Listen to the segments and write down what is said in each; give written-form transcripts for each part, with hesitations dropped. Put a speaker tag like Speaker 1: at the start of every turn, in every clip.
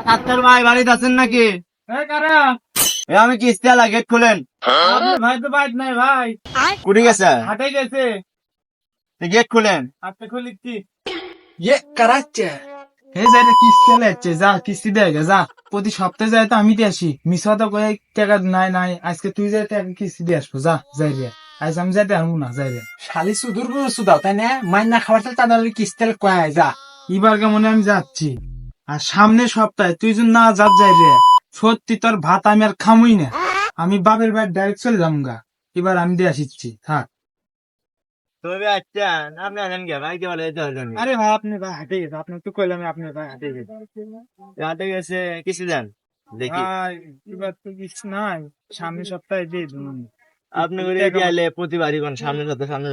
Speaker 1: সাত্তার ভাই বাড়িতে আছেন নাকি? আমি কিস্তি আলা, গেট খুলেন।
Speaker 2: ভাই তো বাইট নাই ভাই,
Speaker 1: কুড়ি গেছে,
Speaker 2: হাটে গেছে।
Speaker 1: গেট খুলেন।
Speaker 2: হাতে খুলিছি।
Speaker 3: ये कराচ্ছে হে যাই না কিস্তি লাগছে, যা কিস্তি দেয় গে, যা প্রতি সপ্তাহে যায় তো আমি দিয়ে আসি, মিশা তো কয়ে টাকা নাই নাই, আজকে তুই যাই টাকা কিস্তি দিয়ে আসবো, যা যাই রে, আজ আমি যাইতে পারবো না, যাই রে। শালি সুদূর সুদাও তাই না, মাইন না খাবার তাদের কিস্তি কয় যা, এবার কেমন আমি যাচ্ছি। আর সামনে সপ্তাহে তুই যদি না যাই রে, সত্যি তোর ভাত আমি আর খামুই না, আমি বাপের বাড়ি ডাইরেক্ট চলে যাবো গা, এবার আমি দিয়ে আসিচ্ছি, থাক।
Speaker 1: তবে আচ্ছা, আপনি আছেন কে ভাই? কে বলে যেতে?
Speaker 2: আরে ভাই আপনি ভাই হাটে গেছে, আপনার তো কইলাম আপনার ভাই হাটে গেছে।
Speaker 1: হাটে গেছে, কিস্তি দেন দেখি।
Speaker 2: ভাই এবার তো কিছু নাই, সামনের সপ্তাহে দিয়ে দিন।
Speaker 1: আপনি করে গেলে প্রতিবারই কোন সামনে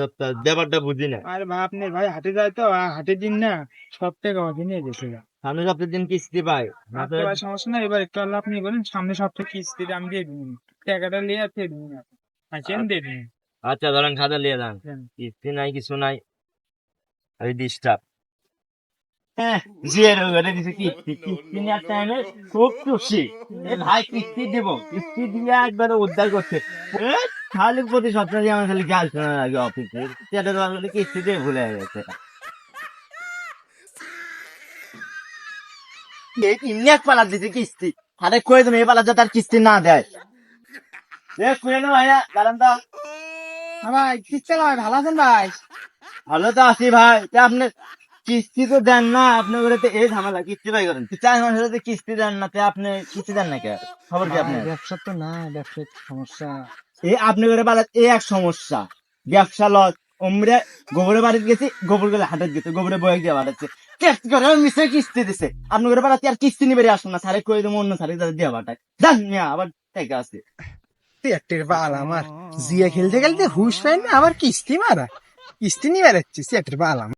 Speaker 1: সপ্তাহ ব্যাপারটা বুঝি না।
Speaker 2: আরে ভাই আপনি ভাই হাটে যায় তো, হাটের দিন না সব টাকা আমাকে নিয়ে গেছে।
Speaker 1: সামনে সপ্তাহের দিন কিস্তি পাই।
Speaker 2: আপনার ভাই সমস্যা নাই, এবার একটু আল্লাহ আপনি বলেন সামনের সপ্তাহে কিস্তিটা আমি দিয়ে দিন, টাকাটা নিয়ে আর দিয়ে দিন, আছেন দিয়ে দিন।
Speaker 1: আচ্ছা ধরেন খাতা নিয়ে যান, কিস্তি নাই কিছু নাই, আমি ডিস্টার্ব। খুব খুশি ভাই, কিস্তি দেবো, কিস্তি দিয়ে একবার উদ্ধার করছে। খালি প্রতি সপ্তাহে আমার খালি গাল শোনা লাগে অফিসে, সেটা তো আসলে কিস্তি দিয়ে ভুলে গেছে। এমনি এক পালা দিছে কিস্তি, আরে কয়ে তুমি এই পালা তার কিস্তি না দেয়। ভাইয়া দাঁড়ান তো।
Speaker 2: ভাই কিস্তি ভাই ভালো আছেন ভাই?
Speaker 1: ভালো তো আছি ভাই, আপনি কিস্তি তো দেন না, আপনি করে তো এই ঝামেলা, কিস্তি পাই করেন 4 মাসের কিস্তি দেন না, আপনি কিস্তি দেন না কে? খবর কি আপনার?
Speaker 3: ব্যবসা তো না, ব্যবসার সমস্যা।
Speaker 1: এই আপনি করে পালা এই এক সমস্যা, ব্যবসা লস। ওমরে গোবরের বাড়িতে গেছি, গোবর গুলো হাটে গেছে, গোবরে বয়ে গিয়ে বাড়াচ্ছে, মিশে কিস্তি দিছে। আপনি করে পালাতে আর কিস্তি নিবে আসুন না, সারে কয়ে দেবো অন্য সারে তাদের দিয়ে বাটায় জান মিয়া, আবার থেকে আছে।
Speaker 3: সেটের বাল আমার জিয়া খেলতে খেলতে হুশ পাই না, আবার কিস্তি মারা, কিস্তি নিয়ে বেড়াচ্ছি সেটের বাল আমার।